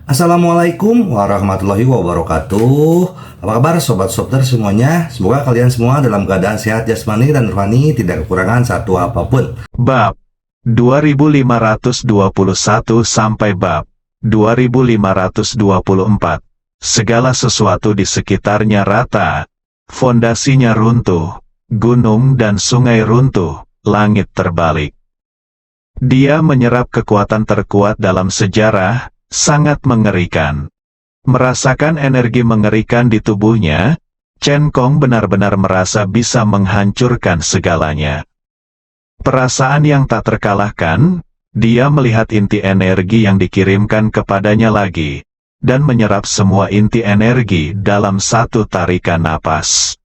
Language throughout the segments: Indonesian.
Assalamualaikum warahmatullahi wabarakatuh. Apa kabar sobat Softer semuanya? Semoga kalian semua dalam keadaan sehat jasmani dan rohani, tidak kekurangan satu apapun. Bab 2521 sampai bab 2524. Segala sesuatu di sekitarnya rata, fondasinya runtuh, gunung dan sungai runtuh, langit terbalik. Dia menyerap kekuatan terkuat dalam sejarah, sangat mengerikan. Merasakan energi mengerikan di tubuhnya, Chen Kong benar-benar merasa bisa menghancurkan segalanya. Perasaan yang tak terkalahkan, dia melihat inti energi yang dikirimkan kepadanya lagi, dan menyerap semua inti energi dalam satu tarikan napas.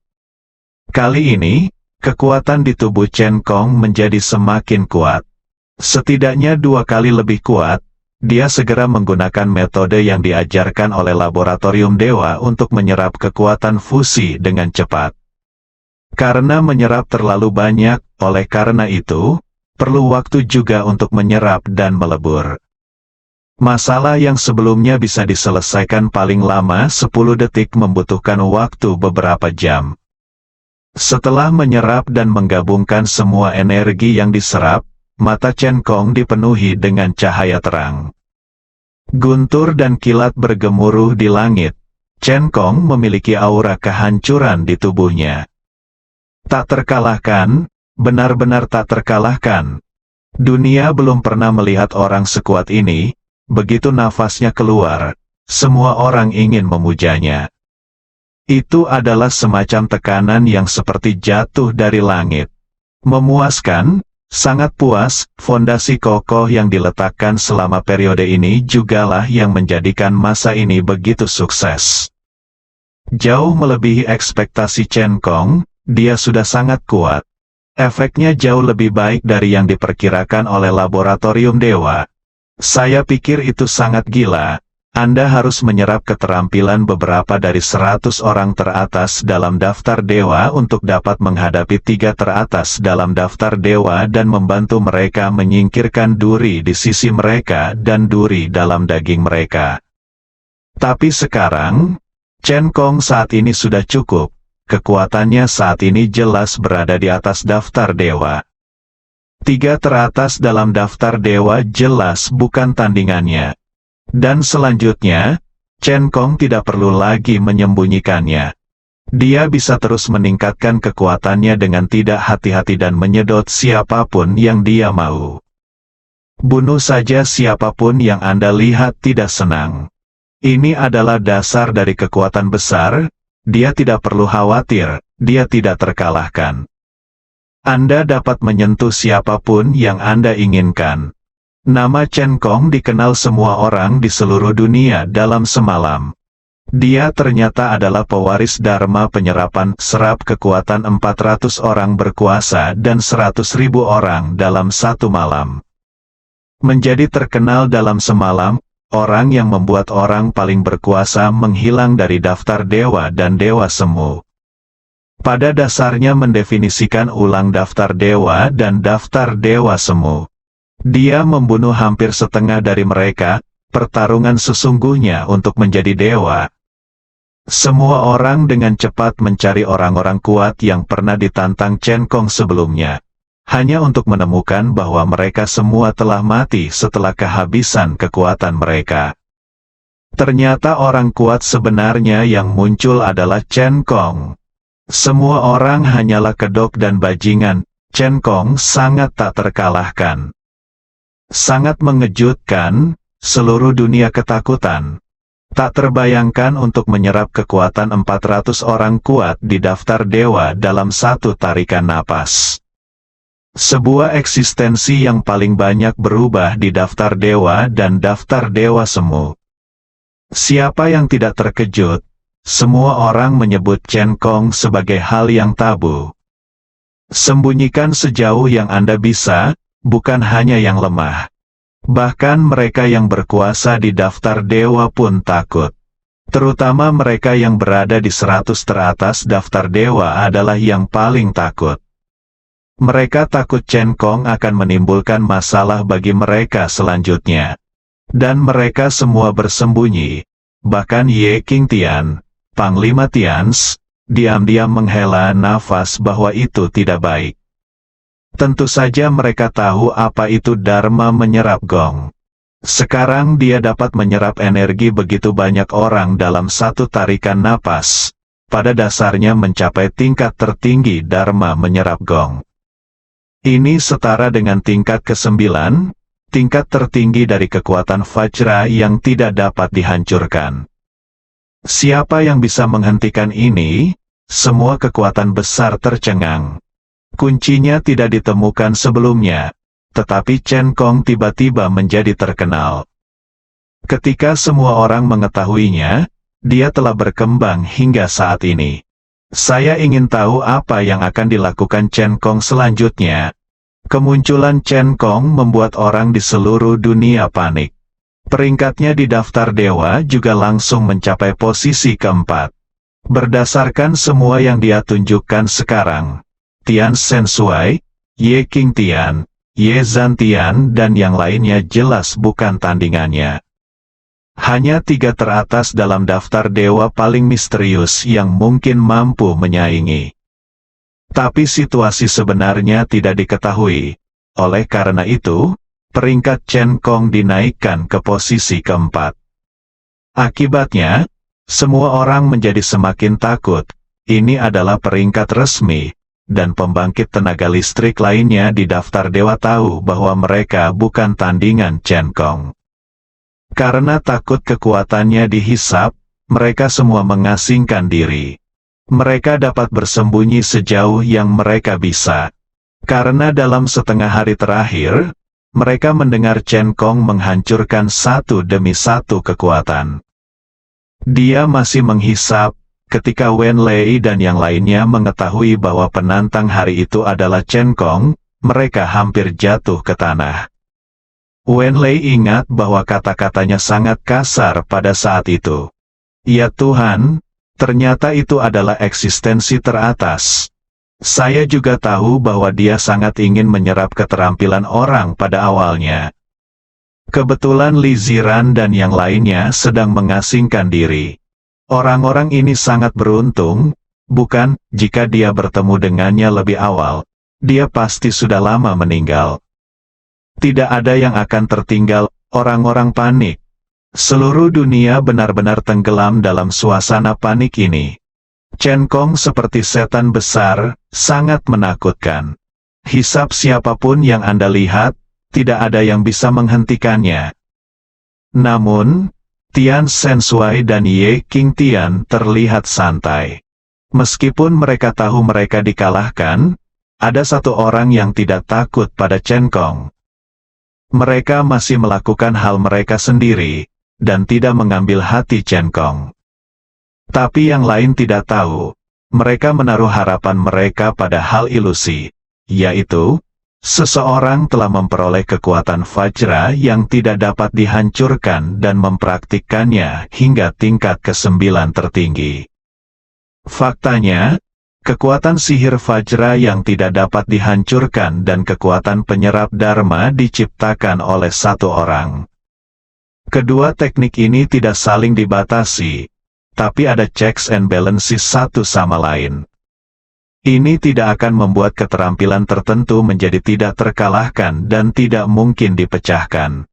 Kali ini, kekuatan di tubuh Chen Kong menjadi semakin kuat. Setidaknya 2 kali lebih kuat. Dia segera menggunakan metode yang diajarkan oleh laboratorium dewa untuk menyerap kekuatan fusi dengan cepat. Karena menyerap terlalu banyak, oleh karena itu, perlu waktu juga untuk menyerap dan melebur. Masalah yang sebelumnya bisa diselesaikan paling lama 10 detik membutuhkan waktu beberapa jam. Setelah menyerap dan menggabungkan semua energi yang diserap, mata Chen Kong dipenuhi dengan cahaya terang. Guntur dan kilat bergemuruh di langit. Chen Kong memiliki aura kehancuran di tubuhnya. Tak terkalahkan, benar-benar tak terkalahkan. Dunia belum pernah melihat orang sekuat ini. Begitu nafasnya keluar, semua orang ingin memujanya. Itu adalah semacam tekanan yang seperti jatuh dari langit. Memuaskan. Sangat puas, fondasi kokoh yang diletakkan selama periode ini jugalah yang menjadikan masa ini begitu sukses. Jauh melebihi ekspektasi Chen Kong, dia sudah sangat kuat. Efeknya jauh lebih baik dari yang diperkirakan oleh laboratorium dewa. Saya pikir itu sangat gila. Anda harus menyerap keterampilan beberapa dari 100 orang teratas dalam daftar dewa untuk dapat menghadapi 3 teratas dalam daftar dewa dan membantu mereka menyingkirkan duri di sisi mereka dan duri dalam daging mereka. Tapi sekarang, Chen Kong saat ini sudah cukup. Kekuatannya saat ini jelas berada di atas daftar dewa. 3 teratas dalam daftar dewa jelas bukan tandingannya. Dan selanjutnya, Chen Kong tidak perlu lagi menyembunyikannya. Dia bisa terus meningkatkan kekuatannya dengan tidak hati-hati dan menyedot siapapun yang dia mau. Bunuh saja siapapun yang Anda lihat tidak senang. Ini adalah dasar dari kekuatan besar. Dia tidak perlu khawatir, dia tidak terkalahkan. Anda dapat menyentuh siapapun yang Anda inginkan. Nama Chen Kong dikenal semua orang di seluruh dunia dalam semalam. Dia ternyata adalah pewaris Dharma penyerapan serap kekuatan 400 orang berkuasa dan 100.000 orang dalam satu malam. Menjadi terkenal dalam semalam, orang yang membuat orang paling berkuasa menghilang dari daftar dewa dan dewa semu. Pada dasarnya mendefinisikan ulang daftar dewa dan daftar dewa semu. Dia membunuh hampir setengah dari mereka, pertarungan sesungguhnya untuk menjadi dewa. Semua orang dengan cepat mencari orang-orang kuat yang pernah ditantang Chen Kong sebelumnya. Hanya untuk menemukan bahwa mereka semua telah mati setelah kehabisan kekuatan mereka. Ternyata orang kuat sebenarnya yang muncul adalah Chen Kong. Semua orang hanyalah kedok dan bajingan. Chen Kong sangat tak terkalahkan. Sangat mengejutkan, seluruh dunia ketakutan. Tak terbayangkan untuk menyerap kekuatan 400 orang kuat di daftar dewa dalam satu tarikan napas. Sebuah eksistensi yang paling banyak berubah di daftar dewa dan daftar dewa semu. Siapa yang tidak terkejut? Semua orang menyebut Chen Kong sebagai hal yang tabu. Sembunyikan sejauh yang Anda bisa. Bukan hanya yang lemah. Bahkan mereka yang berkuasa di daftar dewa pun takut. Terutama mereka yang berada di 100 teratas daftar dewa adalah yang paling takut. Mereka takut Chen Kong akan menimbulkan masalah bagi mereka selanjutnya. Dan mereka semua bersembunyi. Bahkan Ye Qingtian, Panglima Tians, diam-diam menghela nafas bahwa itu tidak baik. Tentu saja mereka tahu apa itu Dharma menyerap gong. Sekarang dia dapat menyerap energi begitu banyak orang dalam satu tarikan napas. Pada dasarnya mencapai tingkat tertinggi Dharma menyerap gong. Ini setara dengan tingkat ke-9, tingkat tertinggi dari kekuatan Vajra yang tidak dapat dihancurkan. Siapa yang bisa menghentikan ini? Semua kekuatan besar tercengang. Kuncinya tidak ditemukan sebelumnya, tetapi Chen Kong tiba-tiba menjadi terkenal. Ketika semua orang mengetahuinya, dia telah berkembang hingga saat ini. Saya ingin tahu apa yang akan dilakukan Chen Kong selanjutnya. Kemunculan Chen Kong membuat orang di seluruh dunia panik. Peringkatnya di daftar dewa juga langsung mencapai posisi keempat. Berdasarkan semua yang dia tunjukkan sekarang, Tian Sensui, Ye Qingtian, Ye Zhantian dan yang lainnya jelas bukan tandingannya. Hanya 3 teratas dalam daftar dewa paling misterius yang mungkin mampu menyaingi. Tapi situasi sebenarnya tidak diketahui. Oleh karena itu, peringkat Chen Kong dinaikkan ke posisi keempat. Akibatnya, semua orang menjadi semakin takut. Ini adalah peringkat resmi. Dan pembangkit tenaga listrik lainnya di daftar dewa tahu bahwa mereka bukan tandingan Chen Kong. Karena takut kekuatannya dihisap, mereka semua mengasingkan diri. Mereka dapat bersembunyi sejauh yang mereka bisa. Karena dalam setengah hari terakhir, mereka mendengar Chen Kong menghancurkan satu demi satu kekuatan. Dia masih menghisap. Ketika Wen Lei dan yang lainnya mengetahui bahwa penantang hari itu adalah Chen Kong, mereka hampir jatuh ke tanah. Wen Lei ingat bahwa kata-katanya sangat kasar pada saat itu. Ya Tuhan, ternyata itu adalah eksistensi teratas. Saya juga tahu bahwa dia sangat ingin menyerap keterampilan orang pada awalnya. Kebetulan Li Ziran dan yang lainnya sedang mengasingkan diri. Orang-orang ini sangat beruntung, bukan? Jika dia bertemu dengannya lebih awal, dia pasti sudah lama meninggal. Tidak ada yang akan tertinggal, orang-orang panik. Seluruh dunia benar-benar tenggelam dalam suasana panik ini. Chen Kong seperti setan besar, sangat menakutkan. Hisap siapapun yang Anda lihat, tidak ada yang bisa menghentikannya. Namun, Tian Sensui dan Ye Qingtian terlihat santai. Meskipun mereka tahu mereka dikalahkan, ada satu orang yang tidak takut pada Chen Kong. Mereka masih melakukan hal mereka sendiri, dan tidak mengambil hati Chen Kong. Tapi yang lain tidak tahu, mereka menaruh harapan mereka pada hal ilusi, yaitu, seseorang telah memperoleh kekuatan Vajra yang tidak dapat dihancurkan dan mempraktikkannya hingga tingkat ke-9 tertinggi. Faktanya, kekuatan sihir Vajra yang tidak dapat dihancurkan dan kekuatan penyerap Dharma diciptakan oleh satu orang. Kedua teknik ini tidak saling dibatasi, tapi ada checks and balances satu sama lain. Ini tidak akan membuat keterampilan tertentu menjadi tidak terkalahkan dan tidak mungkin dipecahkan.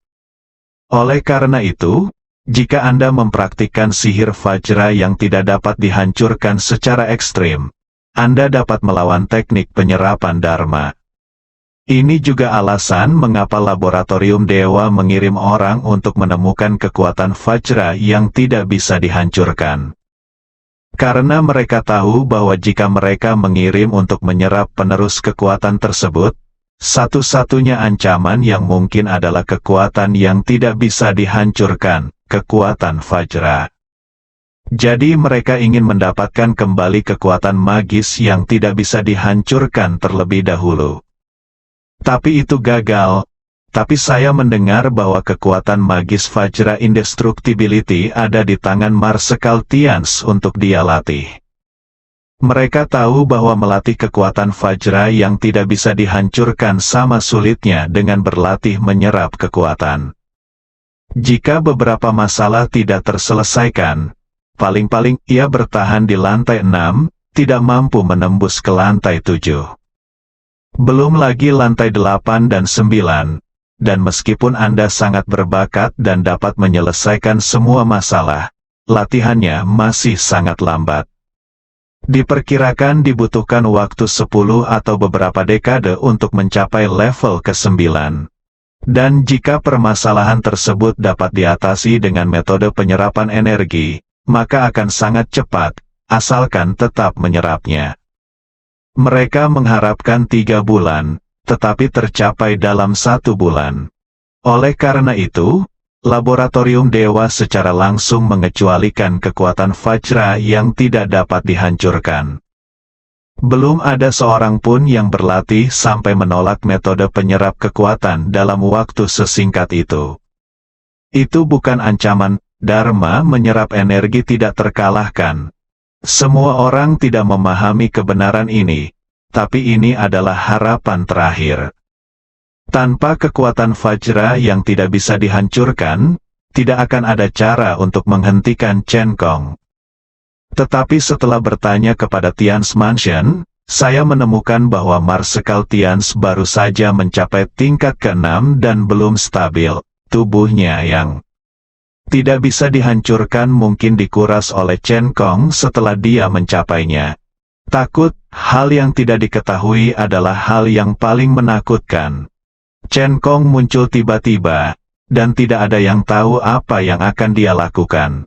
Oleh karena itu, jika Anda mempraktikkan sihir Vajra yang tidak dapat dihancurkan secara ekstrim, Anda dapat melawan teknik penyerapan Dharma. Ini juga alasan mengapa laboratorium dewa mengirim orang untuk menemukan kekuatan Vajra yang tidak bisa dihancurkan. Karena mereka tahu bahwa jika mereka mengirim untuk menyerap penerus kekuatan tersebut, satu-satunya ancaman yang mungkin adalah kekuatan yang tidak bisa dihancurkan, kekuatan Vajra. Jadi mereka ingin mendapatkan kembali kekuatan magis yang tidak bisa dihancurkan terlebih dahulu. Tapi itu gagal. Tapi saya mendengar bahwa kekuatan magis Vajra Indestructibility ada di tangan Marsekal Tians untuk dia latih. Mereka tahu bahwa melatih kekuatan Vajra yang tidak bisa dihancurkan sama sulitnya dengan berlatih menyerap kekuatan. Jika beberapa masalah tidak terselesaikan, paling-paling ia bertahan di lantai 6, tidak mampu menembus ke lantai 7. Belum lagi lantai 8 dan 9, dan meskipun Anda sangat berbakat dan dapat menyelesaikan semua masalah, latihannya masih sangat lambat. Diperkirakan dibutuhkan waktu 10 atau beberapa dekade untuk mencapai level ke-9. Dan jika permasalahan tersebut dapat diatasi dengan metode penyerapan energi, maka akan sangat cepat, asalkan tetap menyerapnya. Mereka mengharapkan 3 bulan, tetapi tercapai dalam 1 bulan. Oleh karena itu, laboratorium Dewa secara langsung mengecualikan kekuatan Vajra yang tidak dapat dihancurkan. Belum ada seorang pun yang berlatih sampai menolak metode penyerap kekuatan dalam waktu sesingkat itu. Itu bukan ancaman, Dharma menyerap energi tidak terkalahkan. Semua orang tidak memahami kebenaran ini, tapi ini adalah harapan terakhir. Tanpa kekuatan Vajra yang tidak bisa dihancurkan, tidak akan ada cara untuk menghentikan Chen Gong. Tetapi setelah bertanya kepada Tian's Mansion, saya menemukan bahwa Marsekal Tian's baru saja mencapai tingkat ke-6 dan belum stabil. Tubuhnya yang tidak bisa dihancurkan mungkin dikuras oleh Chen Gong setelah dia mencapainya. Takut, hal yang tidak diketahui adalah hal yang paling menakutkan. Chen Gong muncul tiba-tiba, dan tidak ada yang tahu apa yang akan dia lakukan.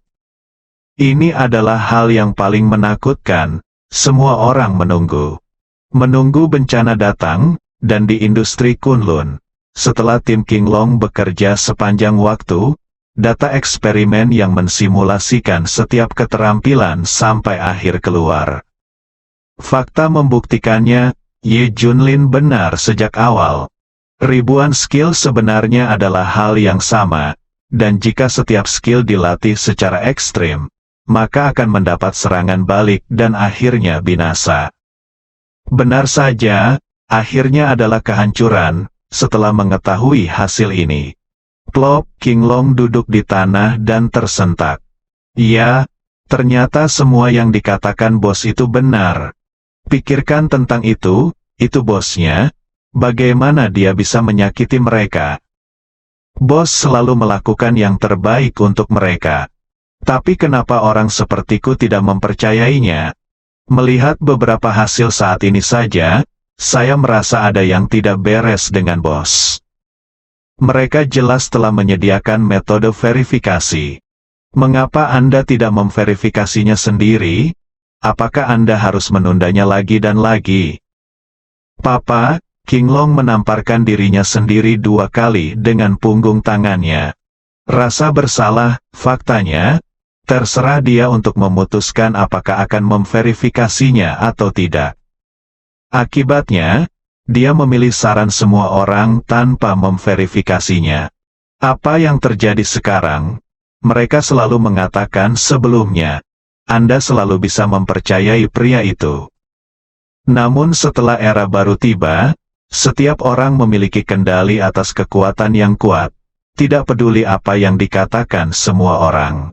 Ini adalah hal yang paling menakutkan, semua orang menunggu. Menunggu bencana datang, dan di industri Kunlun, setelah tim Qinglong bekerja sepanjang waktu, data eksperimen yang mensimulasikan setiap keterampilan sampai akhir keluar. Fakta membuktikannya, Ye Junlin benar sejak awal. Ribuan skill sebenarnya adalah hal yang sama, dan jika setiap skill dilatih secara ekstrim, maka akan mendapat serangan balik dan akhirnya binasa. Benar saja, akhirnya adalah kehancuran, setelah mengetahui hasil ini. Plop, Qinglong duduk di tanah dan tersentak. Ya, ternyata semua yang dikatakan bos itu benar. Pikirkan tentang itu bosnya, bagaimana dia bisa menyakiti mereka? Bos selalu melakukan yang terbaik untuk mereka. Tapi kenapa orang sepertiku tidak mempercayainya? Melihat beberapa hasil saat ini saja, saya merasa ada yang tidak beres dengan bos. Mereka jelas telah menyediakan metode verifikasi. Mengapa Anda tidak memverifikasinya sendiri? Apakah Anda harus menundanya lagi dan lagi? Papa, Qinglong menamparkan dirinya sendiri 2 kali dengan punggung tangannya. Rasa bersalah, faktanya, terserah dia untuk memutuskan apakah akan memverifikasinya atau tidak. Akibatnya, dia memilih saran semua orang tanpa memverifikasinya. Apa yang terjadi sekarang? Mereka selalu mengatakan sebelumnya, Anda selalu bisa mempercayai pria itu. Namun setelah era baru tiba, setiap orang memiliki kendali atas kekuatan yang kuat, tidak peduli apa yang dikatakan semua orang.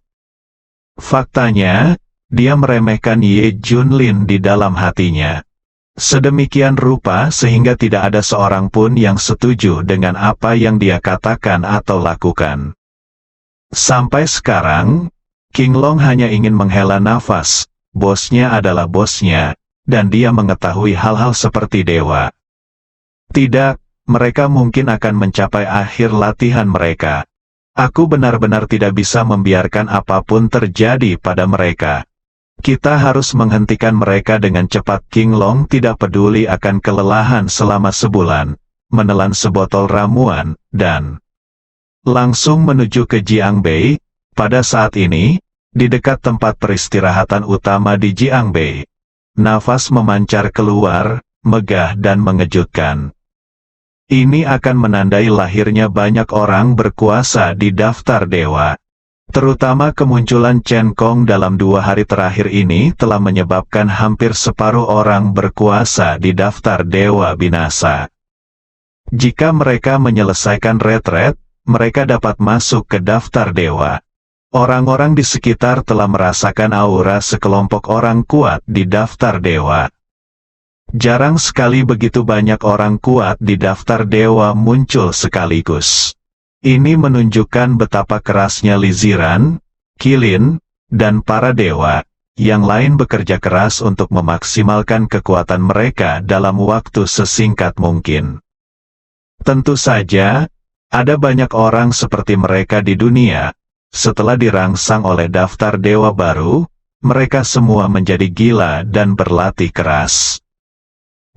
Faktanya, dia meremehkan Ye Junlin di dalam hatinya. Sedemikian rupa sehingga tidak ada seorang pun yang setuju dengan apa yang dia katakan atau lakukan. Sampai sekarang, Qinglong hanya ingin menghela nafas, bosnya adalah bosnya, dan dia mengetahui hal-hal seperti dewa. Tidak, mereka mungkin akan mencapai akhir latihan mereka. Aku benar-benar tidak bisa membiarkan apapun terjadi pada mereka. Kita harus menghentikan mereka dengan cepat. Qinglong tidak peduli akan kelelahan selama sebulan, menelan sebotol ramuan, dan langsung menuju ke Jiangbei. Pada saat ini, di dekat tempat peristirahatan utama di Jiangbei, nafas memancar keluar, megah dan mengejutkan. Ini akan menandai lahirnya banyak orang berkuasa di daftar dewa. Terutama kemunculan Chen Gong dalam 2 hari terakhir ini telah menyebabkan hampir separuh orang berkuasa di daftar dewa binasa. Jika mereka menyelesaikan retret, mereka dapat masuk ke daftar dewa. Orang-orang di sekitar telah merasakan aura sekelompok orang kuat di daftar dewa. Jarang sekali begitu banyak orang kuat di daftar dewa muncul sekaligus. Ini menunjukkan betapa kerasnya Liziran, Qilin, dan para dewa yang lain bekerja keras untuk memaksimalkan kekuatan mereka dalam waktu sesingkat mungkin. Tentu saja, ada banyak orang seperti mereka di dunia. Setelah dirangsang oleh daftar dewa baru, mereka semua menjadi gila dan berlatih keras.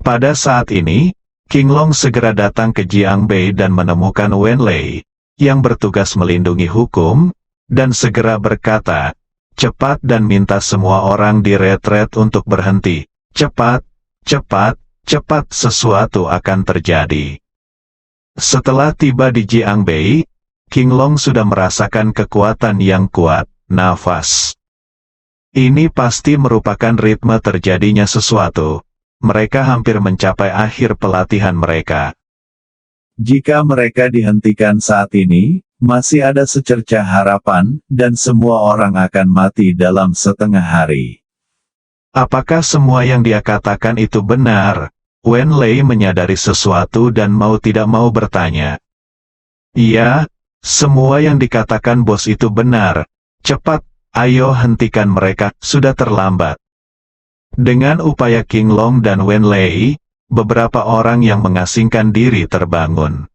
Pada saat ini, Qinglong segera datang ke Jiangbei dan menemukan Wen Lei, yang bertugas melindungi hukum, dan segera berkata, "Cepat dan minta semua orang di retret untuk berhenti. Cepat, cepat, cepat, sesuatu akan terjadi." Setelah tiba di Jiangbei, Qinglong sudah merasakan kekuatan yang kuat, nafas. Ini pasti merupakan ritme terjadinya sesuatu. Mereka hampir mencapai akhir pelatihan mereka. Jika mereka dihentikan saat ini, masih ada secercah harapan, dan semua orang akan mati dalam setengah hari. Apakah semua yang dia katakan itu benar? Wen Lei menyadari sesuatu dan mau tidak mau bertanya. Iya, semua yang dikatakan bos itu benar. Cepat, ayo hentikan mereka, sudah terlambat. Dengan upaya Qinglong dan Wen Lei, beberapa orang yang mengasingkan diri terbangun.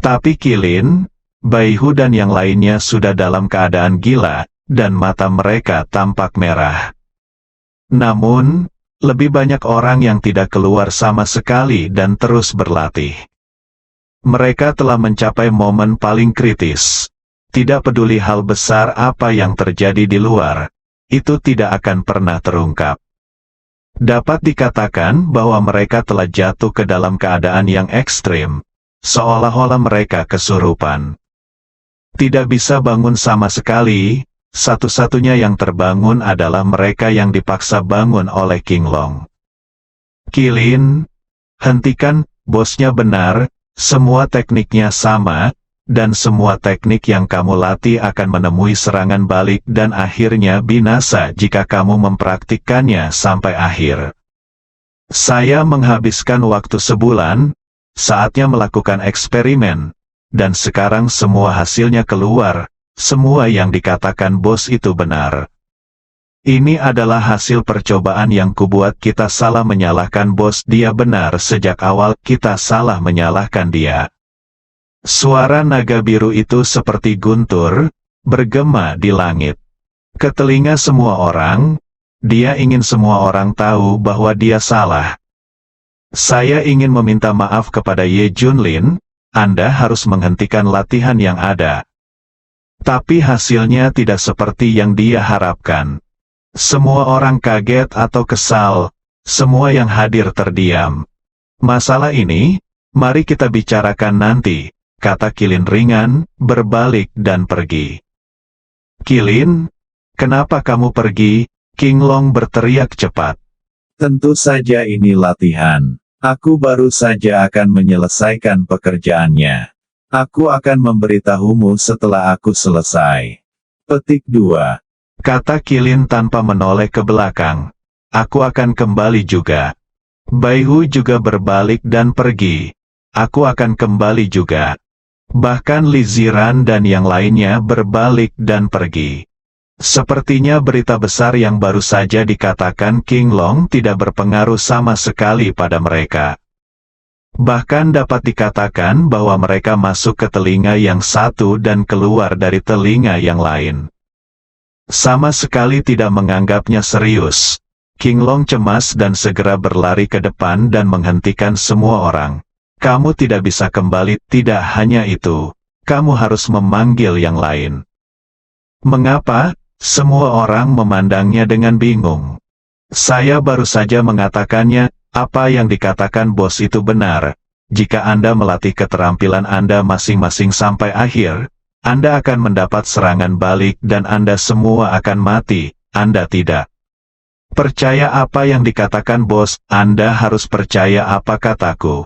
Tapi Qilin, Baihu dan yang lainnya sudah dalam keadaan gila, dan mata mereka tampak merah. Namun, lebih banyak orang yang tidak keluar sama sekali dan terus berlatih. Mereka telah mencapai momen paling kritis. Tidak peduli hal besar apa yang terjadi di luar, itu tidak akan pernah terungkap. Dapat dikatakan bahwa mereka telah jatuh ke dalam keadaan yang ekstrim, seolah-olah mereka kesurupan. Tidak bisa bangun sama sekali, satu-satunya yang terbangun adalah mereka yang dipaksa bangun oleh Qinglong. Qilin, hentikan, bosnya benar, semua tekniknya sama, dan semua teknik yang kamu latih akan menemui serangan balik dan akhirnya binasa jika kamu mempraktikkannya sampai akhir. Saya menghabiskan waktu sebulan, saatnya melakukan eksperimen, dan sekarang semua hasilnya keluar, semua yang dikatakan bos itu benar. Ini adalah hasil percobaan yang kubuat. Kita salah menyalahkan bos, dia benar sejak awal, kita salah menyalahkan dia. Suara naga biru itu seperti guntur, bergema di langit. Ke telinga semua orang, dia ingin semua orang tahu bahwa dia salah. Saya ingin meminta maaf kepada Ye Junlin, Anda harus menghentikan latihan yang ada. Tapi hasilnya tidak seperti yang dia harapkan. Semua orang kaget atau kesal, semua yang hadir terdiam. Masalah ini, mari kita bicarakan nanti, kata Qilin ringan, berbalik dan pergi. Qilin, kenapa kamu pergi? Qinglong berteriak cepat. Tentu saja ini latihan. Aku baru saja akan menyelesaikan pekerjaannya. Aku akan memberitahumu setelah aku selesai. Petik 2. Kata Qilin tanpa menoleh ke belakang. Aku akan kembali juga. Baihu juga berbalik dan pergi. Aku akan kembali juga. Bahkan Liziran dan yang lainnya berbalik dan pergi. Sepertinya berita besar yang baru saja dikatakan Qinglong tidak berpengaruh sama sekali pada mereka. Bahkan dapat dikatakan bahwa mereka masuk ke telinga yang satu dan keluar dari telinga yang lain. Sama sekali tidak menganggapnya serius. Qinglong cemas dan segera berlari ke depan dan menghentikan semua orang. Kamu tidak bisa kembali, tidak hanya itu. Kamu harus memanggil yang lain. Mengapa? Semua orang memandangnya dengan bingung. Saya baru saja mengatakannya, apa yang dikatakan bos itu benar. Jika Anda melatih keterampilan Anda masing-masing sampai akhir, Anda akan mendapat serangan balik dan Anda semua akan mati, Anda tidak. Percaya apa yang dikatakan bos, Anda harus percaya apa kataku.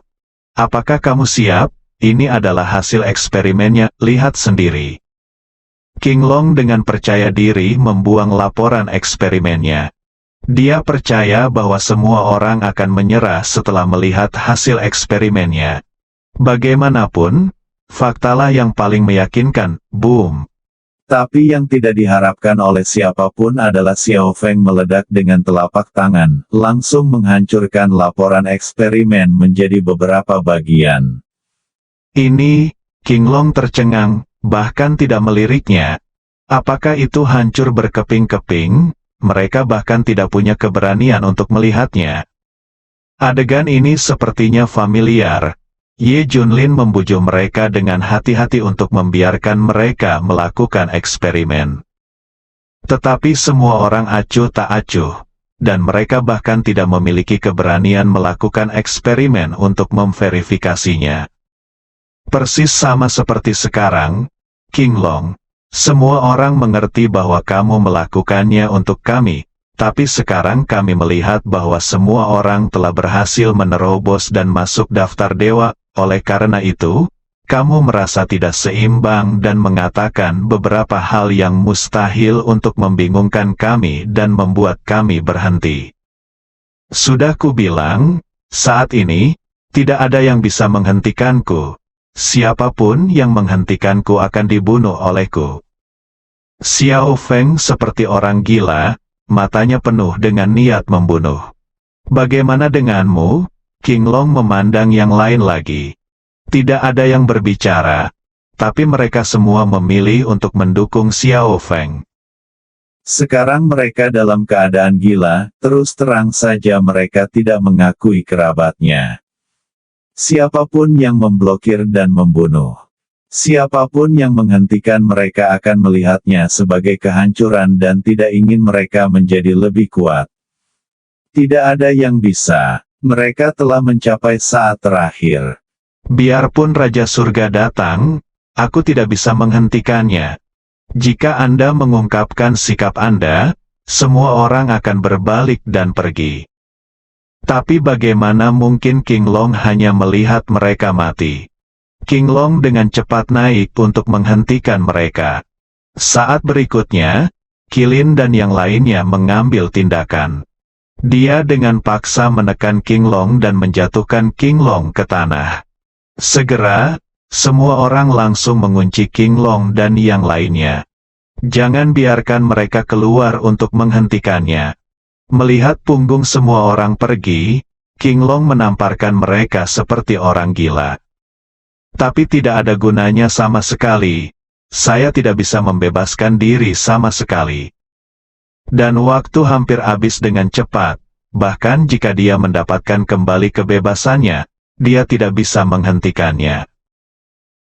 Apakah kamu siap? ini adalah hasil eksperimennya, lihat sendiri. King Long dengan percaya diri membuang laporan eksperimennya. Dia percaya bahwa semua orang akan menyerah setelah melihat hasil eksperimennya. Bagaimanapun, faktalah yang paling meyakinkan, boom. Tapi yang tidak diharapkan oleh siapapun adalah Xiao Feng meledak dengan telapak tangan, langsung menghancurkan laporan eksperimen menjadi beberapa bagian. Ini, King Long tercengang, bahkan tidak meliriknya. Apakah itu hancur berkeping-keping? Mereka bahkan tidak punya keberanian untuk melihatnya. Adegan ini sepertinya familiar. Ye Junlin membujuk mereka dengan hati-hati untuk membiarkan mereka melakukan eksperimen. Tetapi semua orang acuh tak acuh, dan mereka bahkan tidak memiliki keberanian melakukan eksperimen untuk memverifikasinya. Persis sama seperti sekarang, King Long. Semua orang mengerti bahwa kamu melakukannya untuk kami, tapi sekarang kami melihat bahwa semua orang telah berhasil menerobos dan masuk daftar dewa, oleh karena itu, kamu merasa tidak seimbang dan mengatakan beberapa hal yang mustahil untuk membingungkan kami dan membuat kami berhenti. Sudah kubilang, saat ini, tidak ada yang bisa menghentikanku. Siapapun yang menghentikanku akan dibunuh olehku. Xiao Feng seperti orang gila, matanya penuh dengan niat membunuh. Bagaimana denganmu? King Long memandang yang lain lagi. Tidak ada yang berbicara, tapi mereka semua memilih untuk mendukung Xiao Feng. Sekarang mereka dalam keadaan gila, terus terang saja mereka tidak mengakui kerabatnya. Siapapun yang memblokir dan membunuh. Siapapun yang menghentikan mereka akan melihatnya sebagai kehancuran dan tidak ingin mereka menjadi lebih kuat. Tidak ada yang bisa. Mereka telah mencapai saat terakhir. Biarpun Raja Surga datang, aku tidak bisa menghentikannya. Jika Anda mengungkapkan sikap Anda, semua orang akan berbalik dan pergi. Tapi bagaimana mungkin King Long hanya melihat mereka mati? King Long dengan cepat naik untuk menghentikan mereka. Saat berikutnya, Qilin dan yang lainnya mengambil tindakan. Dia dengan paksa menekan King Long dan menjatuhkan King Long ke tanah. Segera, semua orang langsung mengunci King Long dan yang lainnya. Jangan biarkan mereka keluar untuk menghentikannya. Melihat punggung semua orang pergi, King Long menamparkan mereka seperti orang gila. Tapi tidak ada gunanya sama sekali. Saya tidak bisa membebaskan diri sama sekali. Dan waktu hampir habis dengan cepat, bahkan jika dia mendapatkan kembali kebebasannya, dia tidak bisa menghentikannya.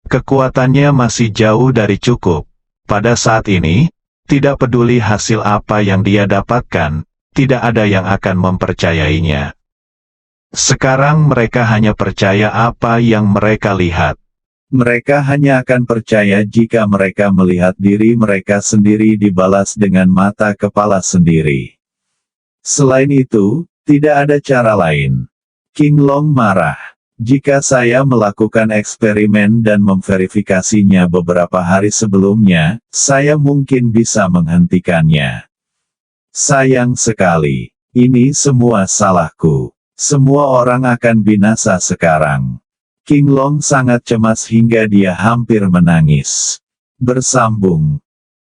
Kekuatannya masih jauh dari cukup. Pada saat ini, tidak peduli hasil apa yang dia dapatkan, tidak ada yang akan mempercayainya. Sekarang mereka hanya percaya apa yang mereka lihat. Mereka hanya akan percaya jika mereka melihat diri mereka sendiri dibalas dengan mata kepala sendiri. Selain itu, tidak ada cara lain. King Long marah. Jika saya melakukan eksperimen dan memverifikasinya beberapa hari sebelumnya, saya mungkin bisa menghentikannya. Sayang sekali. Ini semua salahku. Semua orang akan binasa sekarang. King Long sangat cemas hingga dia hampir menangis. Bersambung.